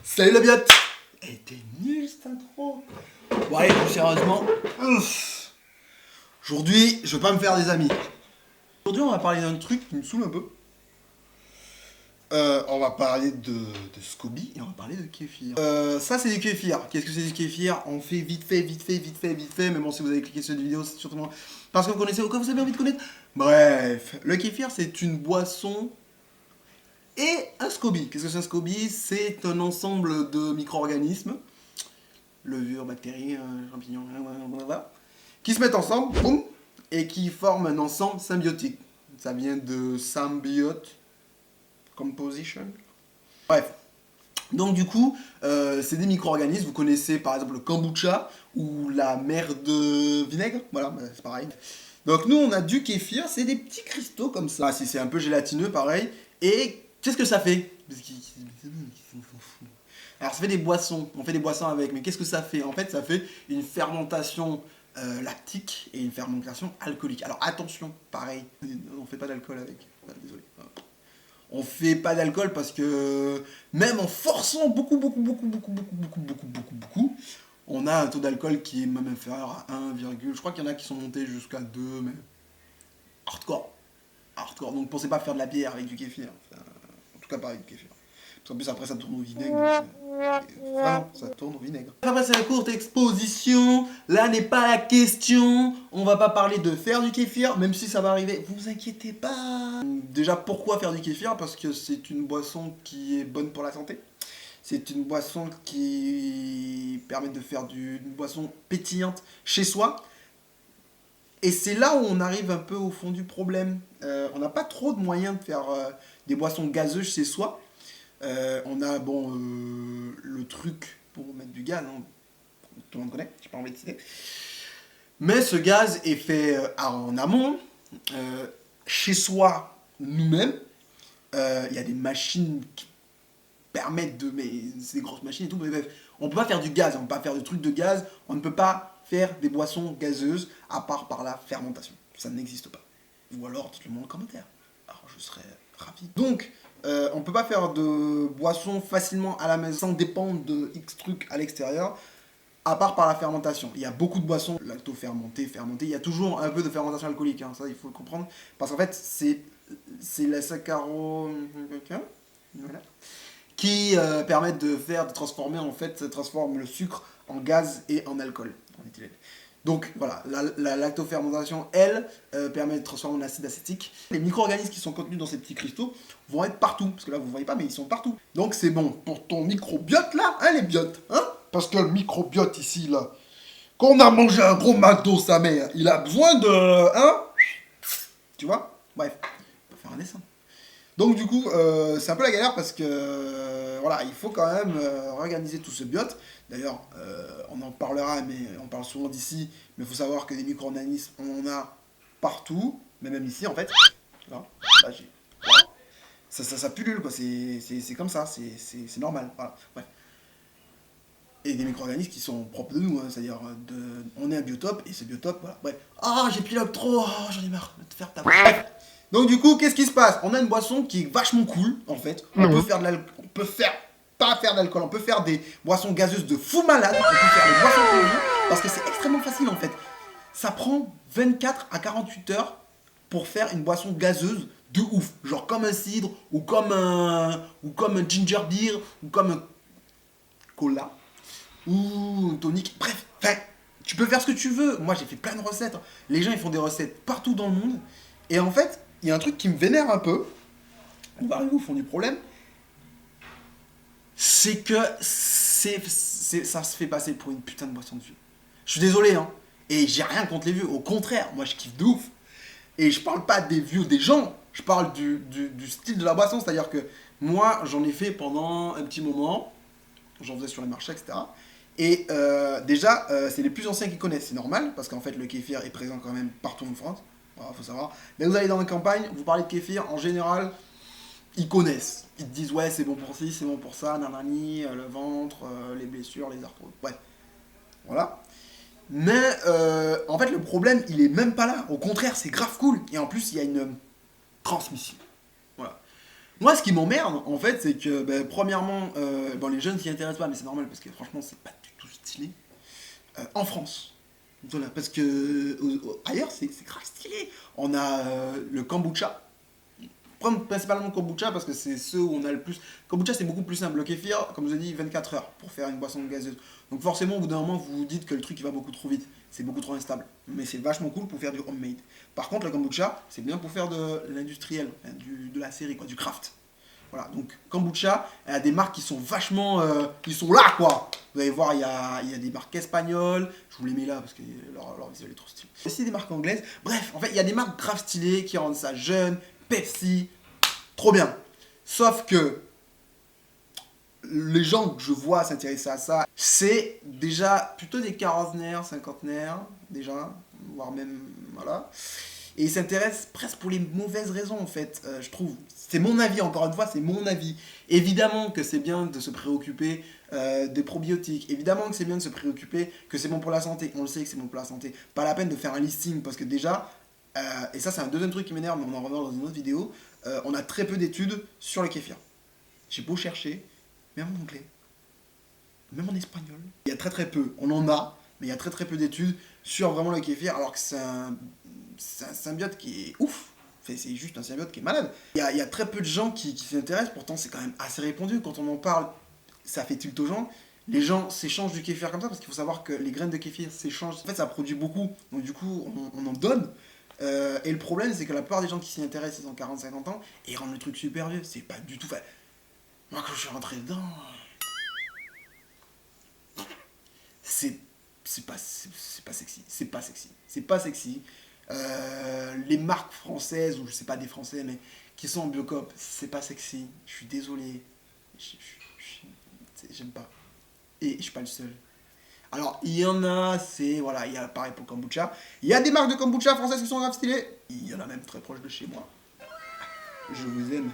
Salut la biote. Elle était nulle cette intro. Bon allez, plus sérieusement. Aujourd'hui, je veux pas me faire des amis. Aujourd'hui, on va parler d'un truc qui me saoule un peu. On va parler de Scoby et on va parler de kéfir. Ça, c'est du kéfir. Qu'est-ce que c'est du kéfir? On fait vite fait. Mais bon, si vous avez cliqué sur cette vidéo, c'est surtout parce que vous connaissez ou que vous avez envie de connaître. Bref, le kéfir, c'est une boisson et un Scoby. Qu'est-ce que c'est un Scoby? C'est un ensemble de micro-organismes, levures, bactéries, champignons, blablabla, qui se mettent ensemble, boum, et qui forment un ensemble symbiotique. Ça vient de symbiote. Composition. Bref. Donc du coup, c'est des micro-organismes. Vous connaissez par exemple le kombucha ou la mer de vinaigre. Voilà, c'est pareil. Donc nous, on a du kéfir. C'est des petits cristaux comme ça. Ah, si c'est un peu gélatineux, pareil. Et qu'est-ce que ça fait? Alors ça fait des boissons. On fait des boissons avec. Mais qu'est-ce que ça fait? En fait, ça fait une fermentation lactique et une fermentation alcoolique. Alors attention, pareil. On fait pas d'alcool avec. Désolé. On fait pas d'alcool parce que même en forçant beaucoup, on a un taux d'alcool qui est même inférieur à 1, je crois qu'il y en a qui sont montés jusqu'à 2, mais hardcore. Hardcore. Donc pensez pas faire de la bière avec du kéfir. Enfin, en tout cas pas avec du kéfir. Parce qu'en plus après ça tourne au vinaigre. Vraiment, ça tourne au vinaigre. Après c'est la courte exposition. Là n'est pas la question. On va pas parler de faire du kéfir, même si ça va arriver. Vous inquiétez pas. Déjà pourquoi faire du kéfir? Parce que c'est une boisson qui est bonne pour la santé. C'est une boisson qui permet de faire une boisson pétillante chez soi. Et c'est là où on arrive un peu au fond du problème. On n'a pas trop de moyens de faire des boissons gazeuses chez soi. On a le truc pour mettre du gaz, hein. Tout le monde connaît, j'ai pas envie de citer. Mais ce gaz est fait en amont, chez soi, nous-mêmes. Il y a des machines qui permettent de... Mais c'est des grosses machines et tout, mais bref. On peut pas faire du gaz, on peut pas faire de trucs de gaz, on ne peut pas faire des boissons gazeuses à part par la fermentation. Ça n'existe pas. Ou alors, dites-le moi en commentaire. Alors je serais ravi. Donc, on peut pas faire de boissons facilement à la maison sans dépendre de X trucs à l'extérieur, à part par la fermentation. Il y a beaucoup de boissons lacto-fermentées, il y a toujours un peu de fermentation alcoolique, hein, ça il faut le comprendre, parce qu'en fait c'est la voilà, qui permettent de transformer en fait, ça transforme le sucre en gaz et en alcool, en éthylène. Donc voilà, la lactofermentation, elle, permet de transformer en acide acétique. Les micro-organismes qui sont contenus dans ces petits cristaux vont être partout, parce que là vous ne voyez pas, mais ils sont partout. Donc c'est bon pour ton microbiote là, hein les biotes, hein? Parce que le microbiote ici là, quand on a mangé un gros McDo sa mère, il a besoin de... hein? Tu vois? Bref, on peut faire un dessin. Donc du coup, c'est un peu la galère parce que voilà, il faut quand même organiser tout ce biote. D'ailleurs, on en parlera, mais on parle souvent d'ici, mais il faut savoir que des micro-organismes, on en a partout, mais même ici en fait. Là, j'ai... Ça pullule quoi, c'est comme ça, c'est normal. Voilà, bref. Et des micro-organismes qui sont propres de nous, hein, c'est-à-dire on est un biotope, et ce biotope, voilà, bref. Ah, j'ai pilote trop, oh, j'en ai marre de te faire ta... Bref. Donc du coup, qu'est-ce qui se passe? On a une boisson qui est vachement cool, en fait. On peut faire de l'alcool, on peut faire, pas faire d'alcool, on peut faire des boissons gazeuses de fou malade, on peut faire des boissons pour vous, parce que c'est extrêmement facile, en fait. Ça prend 24 à 48 heures pour faire une boisson gazeuse de ouf. Genre comme un cidre, ou comme un ginger beer, ou comme un cola, ou un tonic, bref, tu peux faire ce que tu veux. Moi j'ai fait plein de recettes. Les gens ils font des recettes partout dans le monde. Et en fait, il y a un truc qui me vénère un peu. On va arriver au fond du problème. C'est que ça se fait passer pour une putain de boisson de vieux. Je suis désolé, hein. Et j'ai rien contre les vieux. Au contraire, moi je kiffe de ouf. Et je parle pas des vieux des gens. Je parle du style de la boisson. C'est-à-dire que moi j'en ai fait pendant un petit moment. J'en faisais sur les marchés, etc. Et déjà, c'est les plus anciens qui connaissent, c'est normal, parce qu'en fait le kéfir est présent quand même partout en France, voilà, faut savoir. Mais vous allez dans les campagnes, vous parlez de kéfir, en général, ils connaissent. Ils te disent ouais c'est bon pour ci, c'est bon pour ça, nanani, le ventre, les blessures, les arthroses, bref. Voilà. Mais en fait le problème, il est même pas là, au contraire, c'est grave cool. Et en plus, il y a une transmission. Voilà. Moi, ce qui m'emmerde, en fait, c'est que, premièrement, bon, les jeunes s'y intéressent pas, mais c'est normal parce que franchement, c'est pas du tout stylé. En France. Voilà, parce que ailleurs, c'est grave stylé. On a le kombucha. Principalement kombucha parce que c'est ceux où on a le plus. Kombucha, c'est beaucoup plus simple. Le kéfir, comme je vous ai dit, 24 heures pour faire une boisson gazeuse. Donc forcément, au bout d'un moment, vous vous dites que le truc il va beaucoup trop vite. C'est beaucoup trop instable. Mais c'est vachement cool pour faire du homemade. Par contre, le kombucha, c'est bien pour faire de l'industriel, hein, de la série, quoi, du craft. Voilà, donc kombucha, il y a des marques qui sont vachement. Qui sont là, quoi. Vous allez voir, il y a des marques espagnoles. Je vous les mets là parce que leur visuel est trop stylé. Il y a aussi des marques anglaises. Bref, en fait, il y a des marques grave stylées qui rendent ça jeune. Pepsi, trop bien. Sauf que les gens que je vois s'intéresser à ça, c'est déjà plutôt des quarantenaires, cinquantenaires, déjà, voire même, voilà. Et ils s'intéressent presque pour les mauvaises raisons, en fait, je trouve. C'est mon avis, encore une fois, c'est mon avis. Évidemment que c'est bien de se préoccuper des probiotiques. Évidemment que c'est bien de se préoccuper que c'est bon pour la santé. On le sait que c'est bon pour la santé. Pas la peine de faire un listing, parce que déjà, et ça c'est un deuxième truc qui m'énerve, mais on en revient dans une autre vidéo, on a très peu d'études sur le kéfir. J'ai beau chercher, même en anglais, même en espagnol, il y a très très peu. On en a, mais il y a très très peu d'études sur vraiment le kéfir, alors que c'est un symbiote qui est ouf. Enfin, c'est juste un symbiote qui est malade. Il y a très peu de gens qui s'y intéressent, pourtant c'est quand même assez répandu. Quand on en parle, ça fait tilt aux gens. Les gens s'échangent du kéfir comme ça, parce qu'il faut savoir que les graines de kéfir s'échangent. En fait, ça produit beaucoup, donc du coup, on en donne. Et le problème, c'est que la plupart des gens qui s'y intéressent, ils ont 40-50 ans, et ils rendent le truc super vieux. C'est pas du tout... Enfin, moi, quand je suis rentré dedans... c'est pas sexy. C'est pas sexy. C'est pas sexy. Les marques françaises, ou je sais pas des français, mais qui sont en Biocop, c'est pas sexy. Je suis désolé. J'aime pas. Et je suis pas le seul. Alors, il y en a, c'est... Voilà, il y a pareil pour kombucha. Il y a des marques de kombucha françaises qui sont grave stylées. Il y en a même très proche de chez moi. Je vous aime.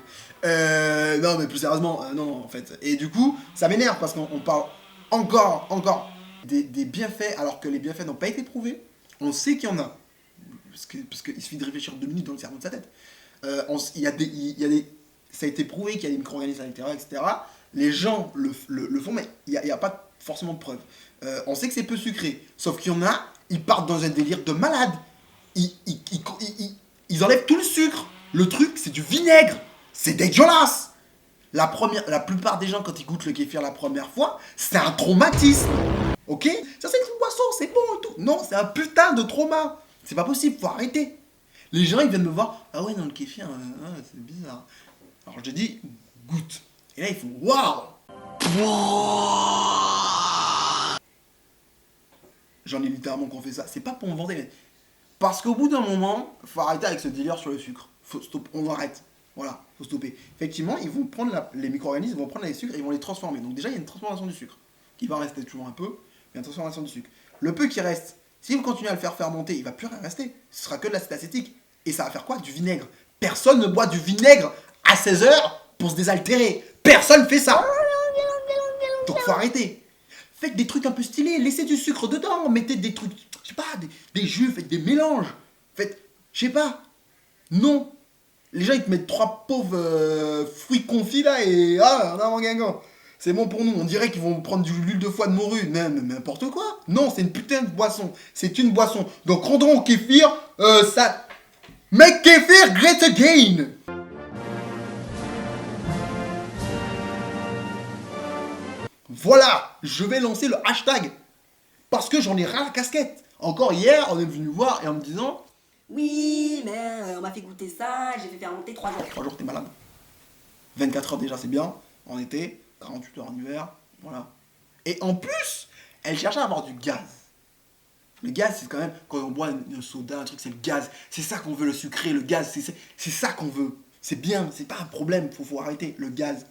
Non, mais plus sérieusement, non, en fait. Et du coup, ça m'énerve parce qu'on parle encore des bienfaits, alors que les bienfaits n'ont pas été prouvés. On sait qu'il y en a. Parce qu'il suffit de réfléchir 2 minutes dans le cerveau de sa tête. Il y a des, ça a été prouvé qu'il y a des micro-organismes à l'intérieur, etc. Les gens le font, mais il n'y a pas forcément de preuves. On sait que c'est peu sucré. Sauf qu'il y en a, ils partent dans un délire de malade. Ils enlèvent tout le sucre. Le truc, c'est du vinaigre. C'est dégueulasse. La plupart des gens, quand ils goûtent le kéfir la première fois, c'est un traumatisme. Ok? Ça, c'est une boisson, c'est bon et tout. Non, c'est un putain de trauma. C'est pas possible, faut arrêter. Les gens, ils viennent me voir. Ah ouais, non, le kéfir, c'est bizarre. Alors je dis, goûte. Et là, ils font waouh! J'en ai littéralement qu'on fait ça. C'est pas pour me vanter, mais. Parce qu'au bout d'un moment, faut arrêter avec ce délire sur le sucre. Faut stop, on arrête. Voilà, faut stopper. Effectivement, ils vont prendre les micro-organismes, ils vont prendre les sucres et ils vont les transformer. Donc déjà, il y a une transformation du sucre. Il va rester toujours un peu, mais il y a une transformation du sucre. Le peu qui reste, si vous continuez à le faire fermenter, il va plus rien rester. Ce sera que de l'acide acétique. Et ça va faire quoi? Du vinaigre. Personne ne boit du vinaigre à 16 heures pour se désaltérer. Personne fait ça. Donc faut arrêter. Faites des trucs un peu stylés, laissez du sucre dedans, mettez des trucs, je sais pas, des jus, faites des mélanges. Faites, je sais pas. Non. Les gens, ils te mettent 3 pauvres fruits confits là et ah, on a un guingamp. C'est bon pour nous. On dirait qu'ils vont prendre de l'huile de foie de morue. Mais n'importe quoi. Non, c'est une putain de boisson. C'est une boisson. Donc, rendons au kéfir, ça... Make kéfir great again. Voilà, je vais lancer le hashtag. Parce que j'en ai ras la casquette. Encore hier, on est venu voir et en me disant... Oui, mais on m'a fait goûter ça, j'ai fait fermenter 3 jours. 3 jours, t'es malade. 24 heures déjà, c'est bien. En été, 48 heures en hiver. Voilà. Et en plus, elle cherchait à avoir du gaz. Le gaz, c'est quand même, quand on boit un soda, un truc, c'est le gaz. C'est ça qu'on veut, le sucré, le gaz. C'est ça qu'on veut. C'est bien, c'est pas un problème. Faut arrêter le gaz.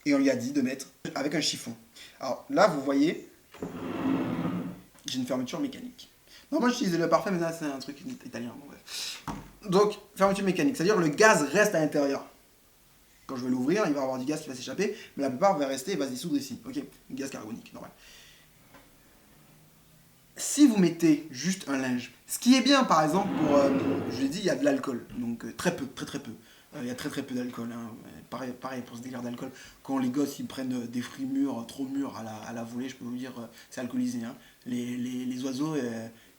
Et on lui a dit de mettre avec un chiffon. Alors là, vous voyez, j'ai une fermeture mécanique. Non, moi j'utilisais le parfum, mais là c'est un truc italien. Bon, bref. Donc, fermeture mécanique, c'est-à-dire le gaz reste à l'intérieur. Quand je vais l'ouvrir, il va y avoir du gaz qui va s'échapper, mais la plupart va rester et va se dissoudre ici. Ok? Gaz carbonique, normal. Si vous mettez juste un linge, ce qui est bien par exemple pour, je l'ai dit, il y a de l'alcool, donc très peu, très peu. Il y a très très peu d'alcool. Hein. Pareil pour ce délire d'alcool. Quand les gosses ils prennent des fruits mûrs, trop mûrs à la volée, je peux vous dire, c'est alcoolisé. Hein. Les oiseaux,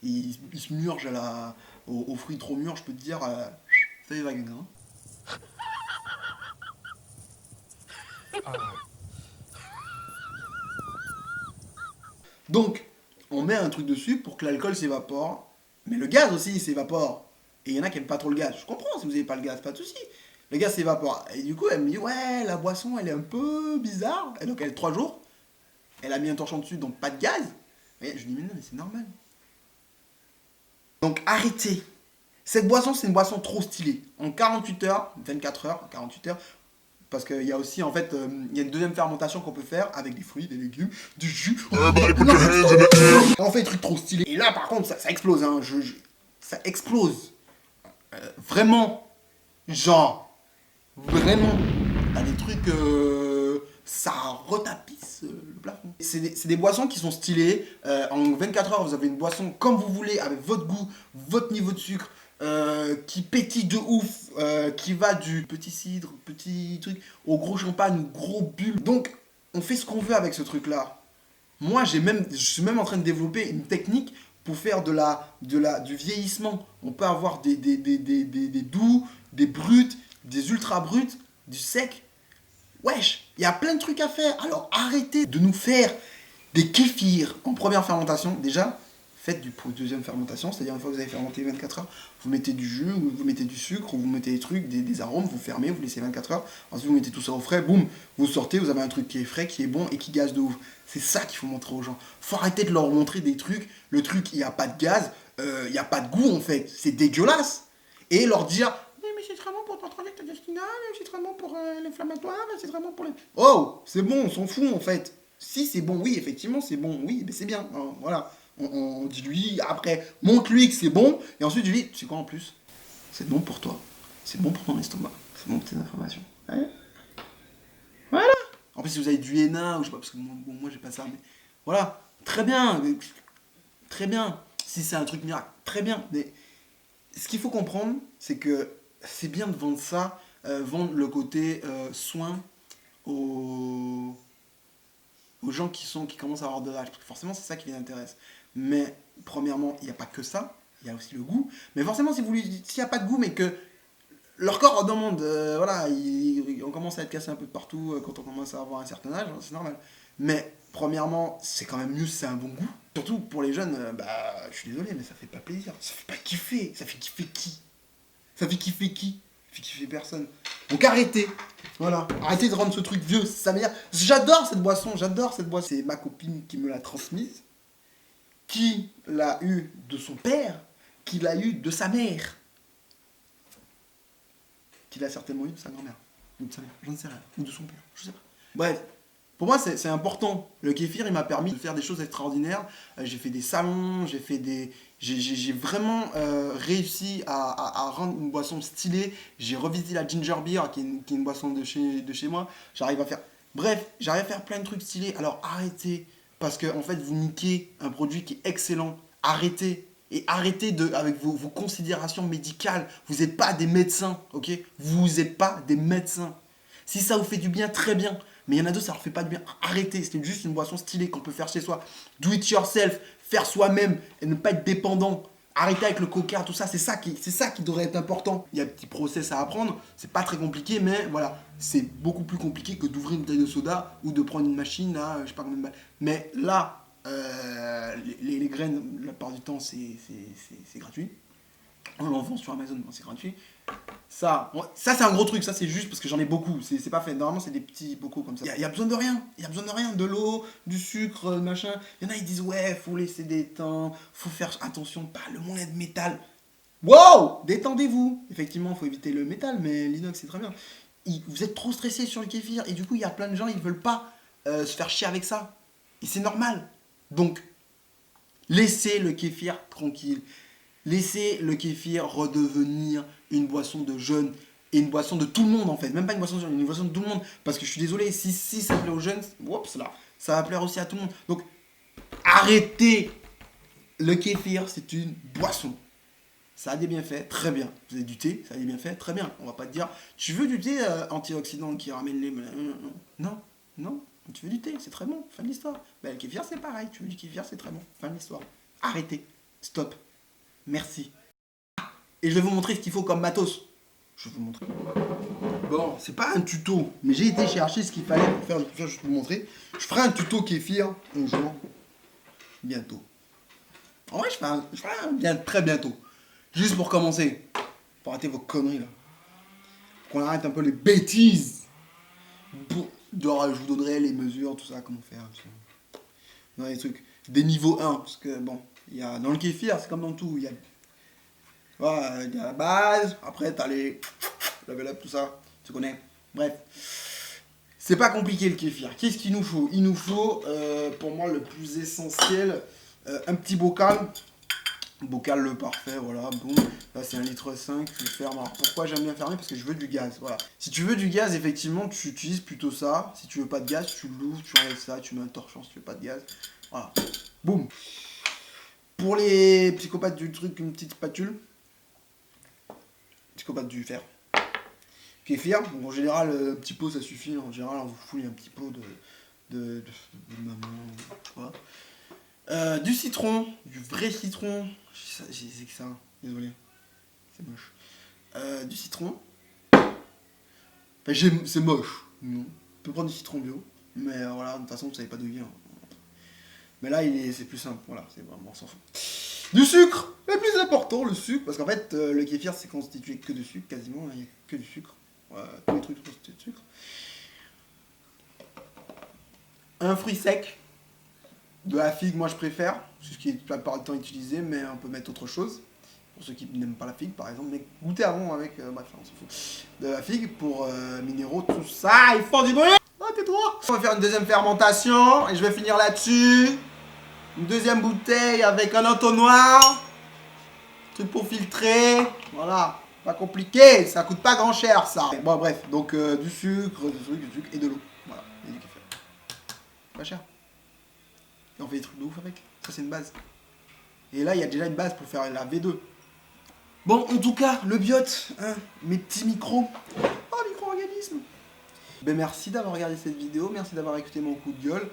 ils se murgent aux fruits trop mûrs, je peux te dire, ça va gagner. Hein. Donc, on met un truc dessus pour que l'alcool s'évapore, mais le gaz aussi il s'évapore. Et il y en a qui aiment pas trop le gaz. Je comprends si vous n'avez pas le gaz, pas de souci. Le gaz s'évapore. Et du coup, elle me dit, ouais, la boisson, elle est un peu bizarre. Et donc, elle est 3 jours. Elle a mis un torchon dessus, donc pas de gaz. Et je lui dis, mais non, mais c'est normal. Donc, arrêtez. Cette boisson, c'est une boisson trop stylée. En 48 heures, 24 heures, 48 heures, parce qu'il y a aussi, en fait, il y a une deuxième fermentation qu'on peut faire avec des fruits, des légumes, du jus. On fait des trucs trop stylés. Et là, par contre, ça explose. Hein. Ça explose. Vraiment. Genre. Vraiment. T'as des trucs. Ça retapisse le plafond. C'est des boissons qui sont stylées. En 24 heures, vous avez une boisson comme vous voulez, avec votre goût, votre niveau de sucre. Qui pétille de ouf, qui va du petit cidre, petit truc, au gros champagne, au gros bulle. Donc, on fait ce qu'on veut avec ce truc-là. Moi, je suis même en train de développer une technique pour faire du vieillissement. On peut avoir des doux, des bruts, des ultra bruts, du sec. Wesh, il y a plein de trucs à faire. Alors, arrêtez de nous faire des kéfirs en première fermentation. Déjà, faites du deuxième fermentation, c'est-à-dire une fois que vous avez fermenté 24 heures, vous mettez du jus, ou vous mettez du sucre, ou vous mettez des trucs, des arômes, vous fermez, vous laissez 24 heures, ensuite vous mettez tout ça au frais, boum, vous sortez, vous avez un truc qui est frais, qui est bon et qui gaze de ouf. C'est ça qu'il faut montrer aux gens. Faut arrêter de leur montrer des trucs, le truc, il n'y a pas de gaz, il n'y a pas de goût en fait, c'est dégueulasse. Et leur dire, oui mais c'est vraiment pour ton trajet intestinal, c'est vraiment pour l'inflammatoire, c'est vraiment pour les... Oh, c'est bon, on s'en fout en fait. Si c'est bon, oui, effectivement c'est bon, oui, mais c'est bien, hein, voilà. On dit lui, après, montre-lui que c'est bon, et ensuite je lui dis, tu sais quoi en plus, c'est bon pour toi, c'est bon pour ton estomac, c'est bon pour tes informations. Ouais. Voilà. En plus, si vous avez du henna, ou je sais pas, parce que moi j'ai pas ça, mais voilà, très bien, très bien. Si c'est un truc miracle, très bien. Mais ce qu'il faut comprendre, c'est que c'est bien de vendre ça, vendre le côté soin aux gens qui commencent à avoir de l'âge. Parce que forcément, c'est ça qui les intéresse. Mais premièrement, il n'y a pas que ça, il y a aussi le goût. Mais forcément, s'il n'y a pas de goût, mais que leur corps en demande, voilà, on commence à être cassé un peu de partout quand on commence à avoir un certain âge, c'est normal. Mais premièrement, c'est quand même mieux si c'est un bon goût. Surtout pour les jeunes, je suis désolé, mais ça fait pas plaisir. Ça fait pas kiffer. Ça fait kiffer qui? Ça fait kiffer qui? Ça fait kiffer personne. Donc arrêtez. Voilà. Arrêtez de rendre ce truc vieux. Ça veut dire, j'adore cette boisson. C'est ma copine qui me l'a transmise. Qui l'a eu de son père. Qui l'a eu de sa mère. Qui l'a certainement eu de sa grand-mère. Ou de sa mère. Je ne sais rien. Ou de son père. Je sais pas. Bref. Pour moi, c'est important. Le kéfir, il m'a permis de faire des choses extraordinaires. J'ai fait des salons, j'ai vraiment réussi à rendre une boisson stylée. J'ai revisité la ginger beer, qui est une boisson de chez moi. J'arrive à faire... Bref, j'arrive à faire plein de trucs stylés. Alors arrêtez, parce que en fait, vous niquez un produit qui est excellent. Arrêtez. Et arrêtez avec vos considérations médicales. Vous n'êtes pas des médecins, ok? Vous n'êtes pas des médecins. Si ça vous fait du bien, très bien. Mais il y en a d'autres, ça leur fait pas de bien. Arrêtez, c'est juste une boisson stylée qu'on peut faire chez soi. Do it yourself, faire soi-même et ne pas être dépendant. Arrêtez avec le coca, tout ça, c'est ça qui devrait être important. Il y a un petit process à apprendre, c'est pas très compliqué, mais voilà, c'est beaucoup plus compliqué que d'ouvrir une bouteille de soda ou de prendre une machine à, je sais pas combien de balles. Mais là, les graines, la plupart du temps, c'est gratuit. On en vend sur Amazon, c'est gratuit. Ça c'est un gros truc, ça c'est juste parce que j'en ai beaucoup, c'est pas fait, normalement c'est des petits bocaux comme ça. Il y a besoin de rien, de l'eau, du sucre, machin. Il y en a ils disent ouais, faut laisser des temps, faut faire attention, pas le moins de métal. Wow, détendez-vous. Effectivement, faut éviter le métal, mais l'inox c'est très bien. Vous êtes trop stressé sur le kéfir et du coup il y a plein de gens, ils veulent pas se faire chier avec ça. Et c'est normal. Donc, laissez le kéfir tranquille. Laissez le kéfir redevenir une boisson de jeunes et une boisson de tout le monde en fait. Même pas une boisson de jeunes, une boisson de tout le monde. Parce que je suis désolé, si ça plaît aux jeunes, oups là, ça va plaire aussi à tout le monde. Donc arrêtez. Le kéfir, c'est une boisson. ça a des bienfaits, très bien. Vous avez du thé, ça a des bienfaits, très bien. On va pas te dire, tu veux du thé antioxydant qui ramène les... Non, non, tu veux du thé, c'est très bon, fin de l'histoire. Ben, le kéfir, c'est pareil, tu veux du kéfir, c'est très bon, fin de l'histoire. Arrêtez, stop, merci. Et je vais vous montrer ce qu'il faut comme matos. Je vais vous montrer. Bon, c'est pas un tuto, mais j'ai été chercher ce qu'il fallait pour faire le kéfir, je vais vous montrer. Je ferai un tuto kéfir un jour, bientôt. En vrai, je ferai un bien, très bientôt. Juste pour commencer, pour arrêter vos conneries là. Qu'on arrête un peu les bêtises. Genre, je vous donnerai les mesures, tout ça, comment faire. Dans les trucs. Des niveaux 1, parce que bon, il y a, dans le kéfir, c'est comme dans tout. Il y a, voilà, il y a la base, après t'as les level up, tout ça, tu connais. Bref. C'est pas compliqué le kéfir. Qu'est-ce qu'il nous faut? Il nous faut, pour moi, le plus essentiel, un petit bocal. Bocal le parfait, voilà, boum. Là c'est 1,5 litre, tu fermes. Alors pourquoi j'aime bien fermer? Parce que je veux du gaz, voilà. Si tu veux du gaz, effectivement, tu utilises plutôt ça. Si tu veux pas de gaz, tu l'ouvres, tu enlèves ça, tu mets un torchon si tu veux pas de gaz. Voilà, boum. Pour les psychopathes du truc, une petite spatule. Psychopathe du fer. Kéfir, donc en général, un petit pot ça suffit. En général, on vous fout un petit pot de maman, voilà. Du citron, du vrai citron. J'ai que ça, désolé. C'est moche. Du citron. Enfin, c'est moche. Non. On peut prendre du citron bio. Mais voilà, de toute façon, vous savez pas d'où il vient. Mais là, c'est plus simple. Voilà, c'est vraiment, on s'en fout. Du sucre. Le plus important, le sucre. Parce qu'en fait, le kéfir, c'est constitué que de sucre, quasiment. Il n'y a que du sucre. Tous les trucs sont constitués de sucre. Un fruit sec. De la figue, moi je préfère, c'est ce qui est la plupart du temps utilisé, mais on peut mettre autre chose. Pour ceux qui n'aiment pas la figue, par exemple, mais goûtez avant avec, bref, on s'en fout. De la figue pour minéraux, tout ça, ils font du bruit. Oh, tais-toi. On va faire une deuxième fermentation, et je vais finir là-dessus. Une deuxième bouteille avec un entonnoir. Truc pour filtrer, voilà. Pas compliqué, ça coûte pas grand cher ça. Bon bref, donc du sucre et de l'eau. Voilà, et du café. Pas cher. Et on fait des trucs de ouf avec. Ça, c'est une base. Et là, il y a déjà une base pour faire la V2. Bon, en tout cas, le biote, hein, mes petits micros. Oh, micro-organismes. Ben, merci d'avoir regardé cette vidéo. Merci d'avoir écouté mon coup de gueule.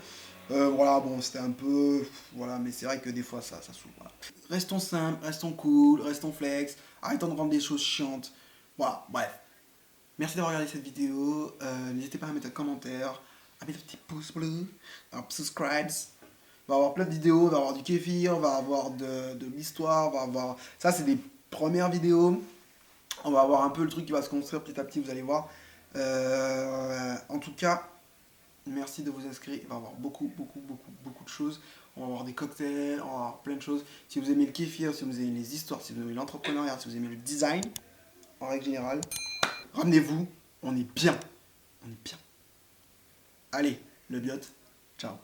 Voilà, bon, c'était un peu... Voilà, mais c'est vrai que des fois, ça saoule. Voilà. Restons simples, restons cool, restons flex. Arrêtons de rendre des choses chiantes. Voilà, bref. Merci d'avoir regardé cette vidéo. N'hésitez pas à mettre un commentaire, à mettre un petit pouce bleu, à subscribe. On va avoir plein de vidéos, on va avoir du kéfir, on va avoir de l'histoire, on va avoir... Ça, c'est des premières vidéos. On va avoir un peu le truc qui va se construire petit à petit, vous allez voir. En tout cas, merci de vous inscrire. Il va y avoir beaucoup de choses. On va avoir des cocktails, on va avoir plein de choses. Si vous aimez le kéfir, si vous aimez les histoires, si vous aimez l'entrepreneuriat, si vous aimez le design, en règle générale, ramenez-vous, on est bien. On est bien. Allez, le biote, ciao.